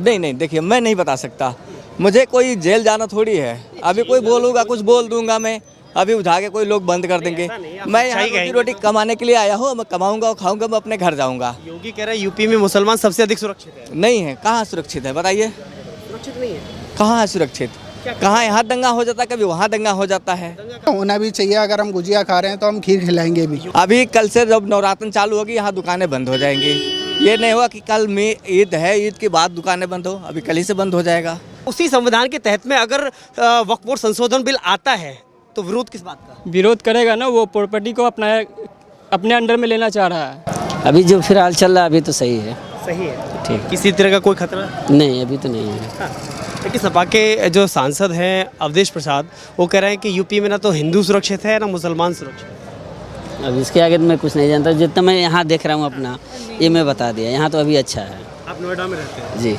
नहीं नहीं, देखिए मैं नहीं बता सकता, मुझे कोई जेल जाना थोड़ी है। अभी कोई बोलूँगा कुछ बोल दूंगा मैं, अभी उठा के कोई लोग बंद कर देंगे। मैं यहाँ रोटी रोटी कमाने के लिए आया हूँ, मैं कमाऊंगा और खाऊंगा, मैं अपने घर जाऊंगा। योगी कह रहे हैं यूपी में मुसलमान सबसे अधिक सुरक्षित है। नहीं है, कहाँ सुरक्षित है बताइए? सुरक्षित नहीं है। कहाँ है सुरक्षित? कहाँ यहाँ दंगा हो जाता है, कभी वहाँ दंगा हो जाता है। होना भी चाहिए। अगर हम गुजिया खा रहे हैं तो हम खीर खिलाएंगे भी। अभी कल से जब नवरात्र चालू होगी, यहाँ दुकानें बंद हो जाएंगी। ये नहीं हुआ कि कल में ईद है, ईद के बाद दुकानें बंद हो, अभी कल ही से बंद हो जाएगा। उसी संविधान के तहत में अगर वक्फ बोर्ड संशोधन बिल आता है तो विरोध किस बात का? विरोध करेगा ना, वो प्रॉपर्टी को अपने अंडर में लेना चाह रहा है। अभी जो फिलहाल चल रहा है अभी तो सही है। सही है, ठीक। किसी तरह का कोई खतरा नहीं, अभी तो नहीं है। हाँ। लेकिन सपा के जो सांसद हैं अवधेश प्रसाद, वो कह रहे हैं कि यूपी में ना तो हिंदू सुरक्षित है ना मुसलमान सुरक्षित है। अब इसके आगे तो मैं कुछ नहीं जानता, जितना मैं यहाँ देख रहा हूँ अपना, ये मैं बता दिया। यहाँ तो अभी अच्छा है। आप नोएडा में रहते हैं? जी।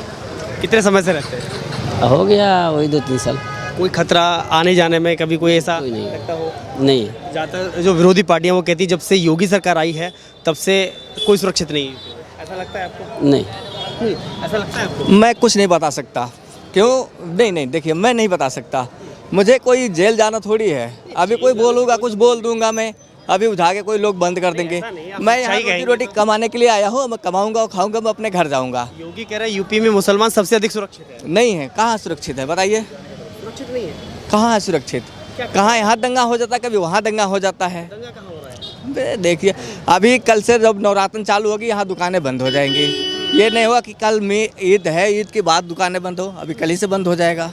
कितने समय से रहते हैं? हो गया वही 2-3 साल। कोई खतरा आने जाने में कभी कोई ऐसा कोई नहीं लगता हो? नहीं। ज़्यादातर जो विरोधी पार्टियां वो कहती है जब से योगी सरकार आई है तब से कोई सुरक्षित नहीं है। ऐसा लगता है आपको? नहीं। ऐसा लगता है आपको? मैं कुछ नहीं बता सकता। क्यों? नहीं नहीं, देखिए मैं नहीं बता सकता, मुझे कोई जेल जाना थोड़ी है। अभी कोई बोलूँगा कुछ बोल दूंगा मैं, अभी उठा के कोई लोग बंद कर देंगे। मैं यहाँ रोटी रोटी कमाने के लिए आया हूँ, मैं कमाऊंगा और खाऊंगा, मैं अपने घर जाऊंगा। योगी कह रहे हैं यूपी में मुसलमान सबसे अधिक सुरक्षित है। नहीं है, कहाँ सुरक्षित है बताइए? सुरक्षित नहीं है। कहाँ है सुरक्षित? कहाँ यहाँ दंगा हो जाता है, कभी वहाँ दंगा हो जाता है। दंगा कहाँ हो रहा है? देखिए अभी कल से जब नवरात्र चालू होगी, यहाँ दुकानें बंद हो जाएंगी। ये नहीं हुआ कि कल में ईद है, ईद के बाद दुकानें बंद हो, अभी कल ही से बंद हो जाएगा।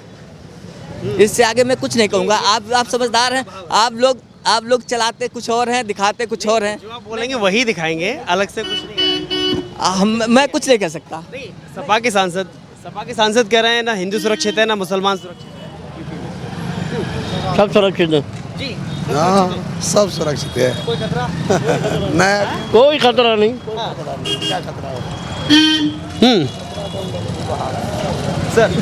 इससे आगे मैं कुछ नहीं कहूँगा। आप समझदार हैं, आप लोग चलाते कुछ और हैं, दिखाते कुछ और हैं। जो आप बोलेंगे वही दिखाएंगे, अलग से कुछ नहीं। मैं कुछ नहीं कह सकता। नहीं, सपा के सांसद कह रहे हैं ना हिंदू सुरक्षित है ना मुसलमान सुरक्षित है। सब सुरक्षित है जी। हाँ, सब सुरक्षित है। कोई खतरा नहीं, कोई खतरा नहीं। क्या खतरा हो? सर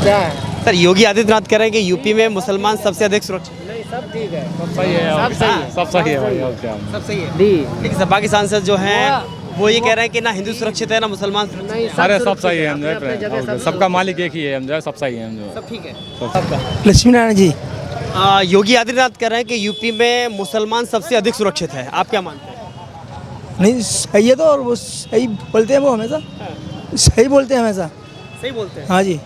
क्या है? सर योगी आदित्यनाथ कह रहे हैं कि यूपी में मुसलमान सबसे अधिक सुरक्षित। नहीं, सब ठीक है। सब सही है, सब सही है भाई। और क्या सब सही है। लेकिन सपा के सांसद जो हैं वो ये कह रहे हैं कि ना हिंदू सुरक्षित है ना मुसलमान सुरक्षित है। अरे सब सही है, सबका मालिक एक ही है, सब सही है। सब ठीक है। लक्ष्मी नारायण जी। योगी आदित्यनाथ कह रहे हैं कि यूपी में मुसलमान सबसे अधिक सुरक्षित है। आप क्या मानते हैं? नहीं, सही है तो, और वो सही बोलते हैं, वो हमेशा सही बोलते हैं, हमेशा सही बोलते हैं। हाँ जी,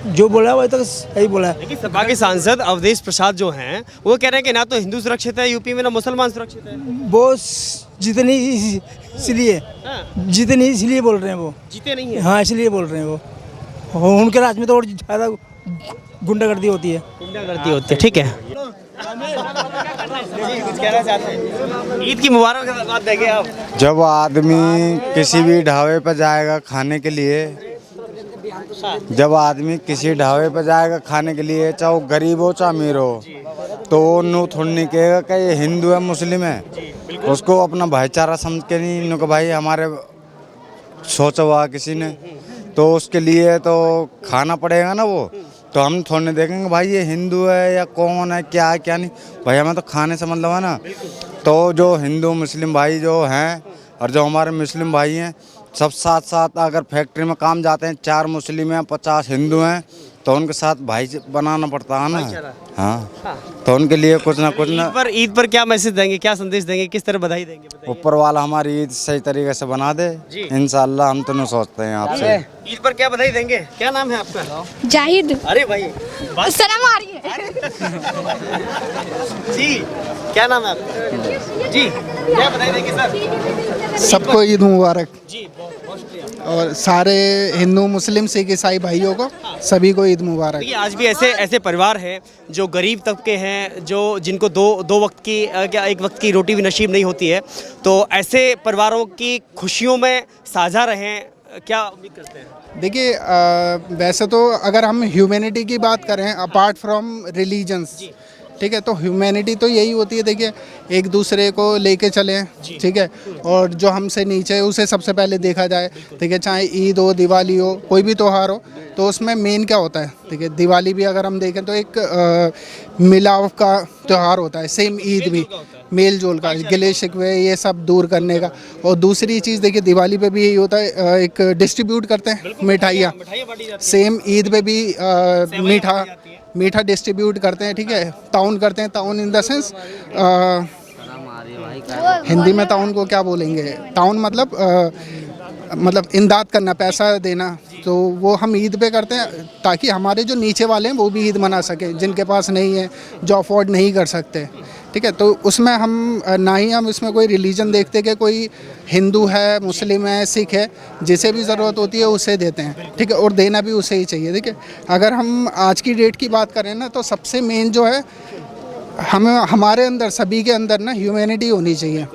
जो बोला है वही तो सही बोला है। लेकिन सपा के सांसद अवधेश प्रसाद जो हैं वो कह रहे हैं कि ना तो हिंदू सुरक्षित है यूपी में ना मुसलमान सुरक्षित है। वो जितनी इसलिए बोल रहे हैं वो। जीते नहीं है। हाँ, इसलिए बोल रहे हैं वो। उनके राज में तो और ज़्यादा गुंडागर्दी होती है। गुंडागर्दी होती है। ठीक है। कुछ कहना चाहते हैं? ईद की मुबारकबाद देंगे आप। जब आदमी किसी भी ढाबे पर जाएगा खाने के लिए, चाहे वो गरीब हो चाहे अमीर हो, तो वो नो थोड़ी नहीं कहेगा कि ये हिंदू है मुस्लिम है। उसको अपना भाईचारा समझ के नहीं, इन्हों को भाई हमारे सोचा हुआ किसी ने, तो उसके लिए तो खाना पड़ेगा ना वो। तो हम थोड़ी नहीं देखेंगे भाई ये हिंदू है या कौन है, क्या है क्या नहीं, भाई हमें तो खाने से मतलब है ना। तो जो हिंदू मुस्लिम भाई जो हैं और जो हमारे मुस्लिम भाई हैं, सब साथ साथ अगर फैक्ट्री में काम जाते हैं, 4 मुस्लिम हैं 50 हिंदू हैं, तो उनके साथ भाई बनाना पड़ता है ना। हाँ, तो उनके लिए कुछ ना कुछ ना। ईद पर क्या मैसेज देंगे, क्या संदेश देंगे, किस तरह बधाई देंगे? ऊपर वाला हमारी ईद सही तरीके से बना दे इंशाल्लाह। हम तो नहीं सोचते हैं आपसे। ईद पर क्या बधाई देंगे? क्या नाम है आपका? जाहिद। अरे भाई सलाम आ रही है। जी, क्या नाम है आपका? जी, क्या बधाई देंगे सर? सबको ईद मुबारक। जी, बहुत शुक्रिया। और सारे हिंदू मुस्लिम सिख ईसाई भाइयों को सभी को ईद मुबारक। देखिए आज भी ऐसे परिवार हैं जो गरीब तबके हैं, जो जिनको दो वक्त की क्या एक वक्त की रोटी भी नसीब नहीं होती है, तो ऐसे परिवारों की खुशियों में साझा रहें, क्या उम्मीद करते हैं? देखिए, वैसे तो अगर हम ह्यूमैनिटी की बात करें अपार्ट फ्रॉम रिलीजन्स, ठीक है। तो ह्यूमैनिटी तो यही होती है, देखिए एक दूसरे को लेके चलें, ठीक है, और जो हमसे नीचे है उसे सबसे पहले देखा जाए, ठीक है। चाहे ईद हो, दिवाली हो, कोई भी त्यौहार हो, तो उसमें मेन क्या होता है, ठीक है। दिवाली भी अगर हम देखें तो एक मिलाव का त्यौहार होता है, सेम ईद भी मेल जोल का, गिले शिकवे ये सब दूर करने का। और दूसरी चीज़ देखिए दिवाली पे भी यही होता है, एक डिस्ट्रीब्यूट करते हैं मिठाइयाँ, सेम ईद पे भी मीठा डिस्ट्रीब्यूट करते हैं, ठीक है। ताउन करते हैं, ताउन इन द सेंस हिंदी में ताउन को क्या बोलेंगे, ताउन मतलब इमदाद करना, पैसा देना, तो वो हम ईद पे करते हैं ताकि हमारे जो नीचे वाले हैं वो भी ईद मना सकें, जिनके पास नहीं है, जो अफोर्ड नहीं कर सकते, ठीक है। तो उसमें हम ना ही हम इसमें कोई रिलीजन देखते कि कोई हिंदू है, मुस्लिम है, सिख है, जिसे भी ज़रूरत होती है उसे देते हैं, ठीक है, और देना भी उसे ही चाहिए, ठीक है। अगर हम आज की डेट की बात करें ना, तो सबसे मेन जो है हमारे अंदर, सभी के अंदर ना ह्यूमैनिटी होनी चाहिए।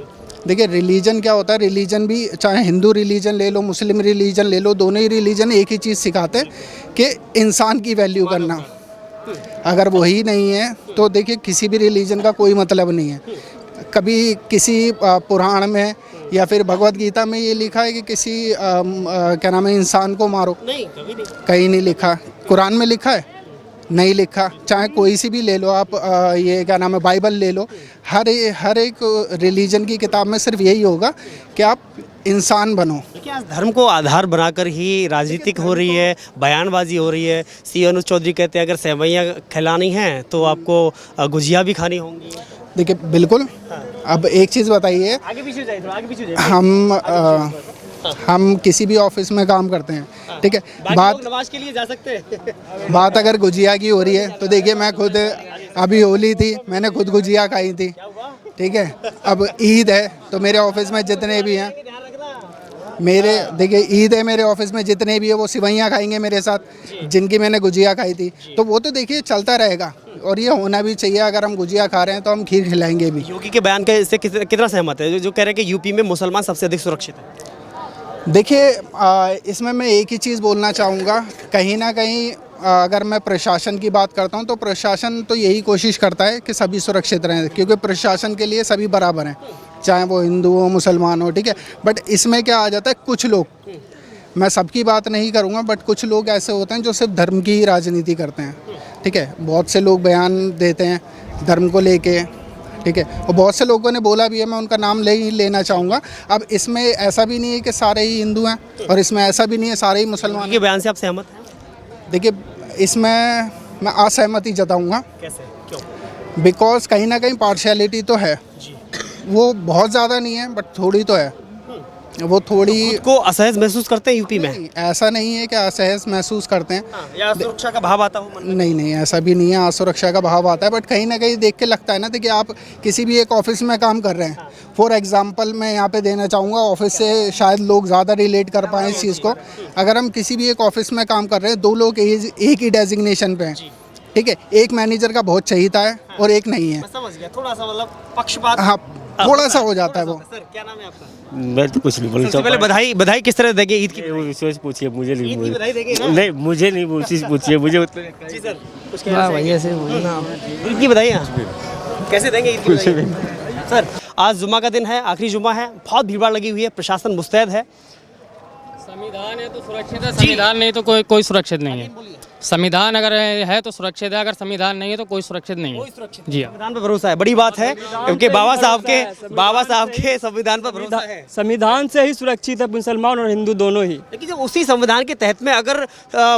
देखिए रिलीजन क्या होता है, रिलीजन भी चाहे हिंदू रिलीजन ले लो, मुस्लिम रिलीजन ले लो, दोनों ही रिलीजन एक ही चीज़ सिखाते हैं कि इंसान की वैल्यू करना। अगर वही नहीं है तो देखिए किसी भी रिलीजन का कोई मतलब नहीं है। कभी किसी पुराण में या फिर भगवत गीता में ये लिखा है कि किसी क्या नाम है, इंसान को मारो, नहीं, कहीं नहीं लिखा। कुरान में लिखा है, नहीं लिखा। चाहे कोई सी भी ले लो आप, ये क्या नाम है, बाइबल ले लो, हर एक रिलीजन की किताब में सिर्फ यही होगा कि आप इंसान बनो। देखिए आज धर्म को आधार बनाकर ही राजनीतिक हो रही है, बयानबाजी हो रही है। सी अनुज चौधरी कहते हैं अगर सेवैयाँ खिलानी हैं तो आपको गुजिया भी खानी होंगी। देखिए बिल्कुल। अब एक चीज़ बताइए, आगे पीछे जाइए, आगे पीछे जाइए। हम किसी भी ऑफिस में काम करते हैं, ठीक है, बात नमाज के लिए जा सकते हैं। बात अगर गुजिया की हो रही है तो देखिए मैं खुद, अभी होली थी, मैंने खुद गुजिया खाई थी, ठीक है। अब ईद है तो मेरे ऑफिस में जितने भी हैं, देखिए ईद है, मेरे ऑफिस में जितने भी है वो सिवैयाँ खाएंगे मेरे साथ, जिनकी मैंने गुजिया खाई थी। तो वो तो देखिए चलता रहेगा और ये होना भी चाहिए। अगर हम गुजिया खा रहे हैं तो हम खीर खिलाएंगे भी। योगी के बयान के इससे कितना सहमत है, जो कह रहे हैं कि यूपी में मुसलमान सबसे अधिक सुरक्षित है? देखिए इसमें मैं एक ही चीज़ बोलना चाहूँगा, कहीं ना कहीं अगर मैं प्रशासन की बात करता हूँ तो प्रशासन तो यही कोशिश करता है कि सभी सुरक्षित रहें, क्योंकि प्रशासन के लिए सभी बराबर हैं, चाहे वो हिंदू हो, मुसलमान हो, ठीक है। बट इसमें क्या आ जाता है, कुछ लोग, मैं सबकी बात नहीं करूँगा, बट कुछ लोग ऐसे होते हैं जो सिर्फ धर्म की ही राजनीति करते हैं, ठीक है। बहुत से लोग बयान देते हैं धर्म को लेके, ठीक है, और बहुत से लोगों ने बोला भी है, मैं उनका नाम नहीं लेना चाहूँगा। अब इसमें ऐसा भी नहीं है कि सारे ही हिंदू हैं और इसमें ऐसा भी नहीं है सारे ही मुसलमान के बयान से आप सहमत हैं? देखिए इसमें मैं असहमति जताऊँगा। कैसे, क्यों? बिकॉज कहीं ना कहीं पार्शियलिटी तो है, वो बहुत ज़्यादा नहीं है बट थोड़ी तो है। वो थोड़ी को असहज महसूस करते हैं यूपी में? ऐसा नहीं है कि असहज महसूस करते हैं, या सुरक्षा का भाव आता हो मन में? नहीं, ऐसा भी नहीं है, असुरक्षा का भाव आता है, बट कहीं ना कहीं देख के लगता है ना। देखिए आप किसी भी एक ऑफिस में काम कर रहे हैं, फॉर एग्जांपल मैं यहाँ पे देना चाहूँगा, ऑफिस से शायद लोग ज़्यादा रिलेट कर पाएँ इस चीज़ को। अगर हम किसी भी एक ऑफिस में काम कर रहे हैं, दो लोग एक ही डेजिग्नेशन पे हैं, ठीक है, एक मैनेजर का बहुत चहीता है और एक नहीं है, समझ गया, थोड़ा सा मतलब पक्षपात, हाँ थोड़ा सा हो जाता है वो। सर क्या नाम है आपका? मैं तो कुछ नहीं बोलना सबसे पहले बधाई किस तरह देंगे ईद की? विशेष पूछिए, मुझे नहीं ईद की बधाई देंगे ना? नहीं, मुझे नहीं पूछिए, मुझे जी सर कुछ भैया से ईद की बधाई कैसे देंगे ईद की बधाई? सर आज जुम्मा का दिन है, आखिरी जुम्मा है, बहुत भीड़ भाड़ लगी हुई है, प्रशासन मुस्तैद है। संविधान है तो सुरक्षित है, संविधान नहीं तो कोई सुरक्षित नहीं है। संविधान अगर है तो सुरक्षित है, अगर संविधान नहीं है तो कोई सुरक्षित नहीं है। जी हाँ, संविधान पर भरोसा है, बड़ी बात है, क्योंकि बाबा साहब के संविधान पर भरोसा है। संविधान से ही सुरक्षित है मुसलमान और हिंदू दोनों ही। लेकिन जब उसी संविधान के तहत में अगर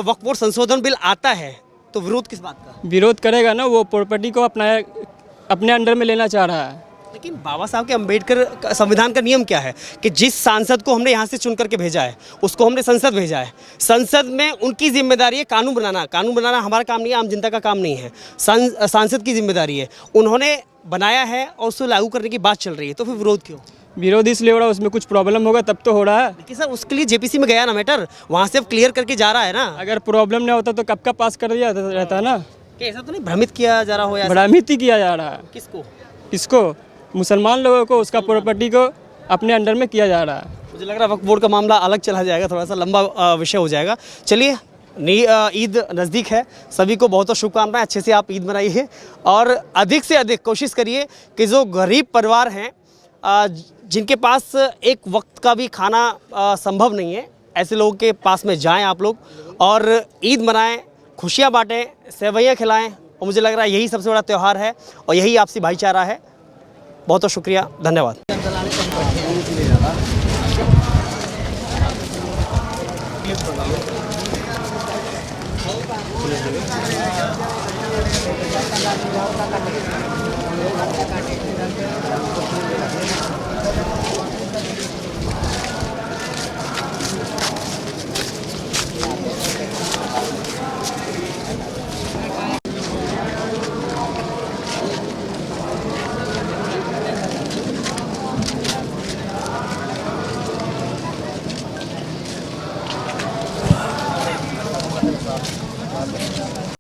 वक्फ बोर्ड संशोधन बिल आता है तो विरोध किस बात का? विरोध करेगा ना, वो प्रॉपर्टी को अपने अंडर में लेना चाह रहा है। लेकिन बाबा साहब के अम्बेडकर संविधान का नियम क्या है कि जिस सांसद को हमने यहाँ से चुन करके भेजा है उसको हमने संसद भेजा है, संसद में उनकी जिम्मेदारी है कानून बनाना हमारा काम नहीं है, आम जनता का काम नहीं है, सांसद की जिम्मेदारी है। उन्होंने बनाया है और उसको लागू करने की बात चल रही है, तो फिर विरोध क्यों? विरोध इसलिए हो रहा है, उसमें कुछ प्रॉब्लम होगा तब तो हो रहा है। लेकिन सर उसके लिए जेपीसी में गया ना मैटर, वहाँ से अब क्लियर करके जा रहा है ना। अगर प्रॉब्लम नहीं होता तो कब का पास कर दिया रहता है ना। ऐसा तो नहीं भ्रमित किया जा रहा हो? भ्रमित ही किया जा रहा है। किसको? मुसलमान लोगों को, उसका प्रॉपर्टी को अपने अंडर में किया जा रहा है। मुझे लग रहा है वक्फ बोर्ड का मामला अलग चला जाएगा, थोड़ा सा लंबा विषय हो जाएगा। चलिए ईद नज़दीक है, सभी को बहुत शुभकामनाएं, अच्छे से आप ईद मनाइए और अधिक से अधिक कोशिश करिए कि जो गरीब परिवार हैं जिनके पास एक वक्त का भी खाना संभव नहीं है, ऐसे लोगों के पास में जाएं आप लोग और ईद मनाएं, खुशियां बांटें, सेवैयां खिलाएं और मुझे लग रहा है यही सबसे बड़ा त्यौहार है और यही आपसी भाईचारा है। बहुत बहुत शुक्रिया, धन्यवाद।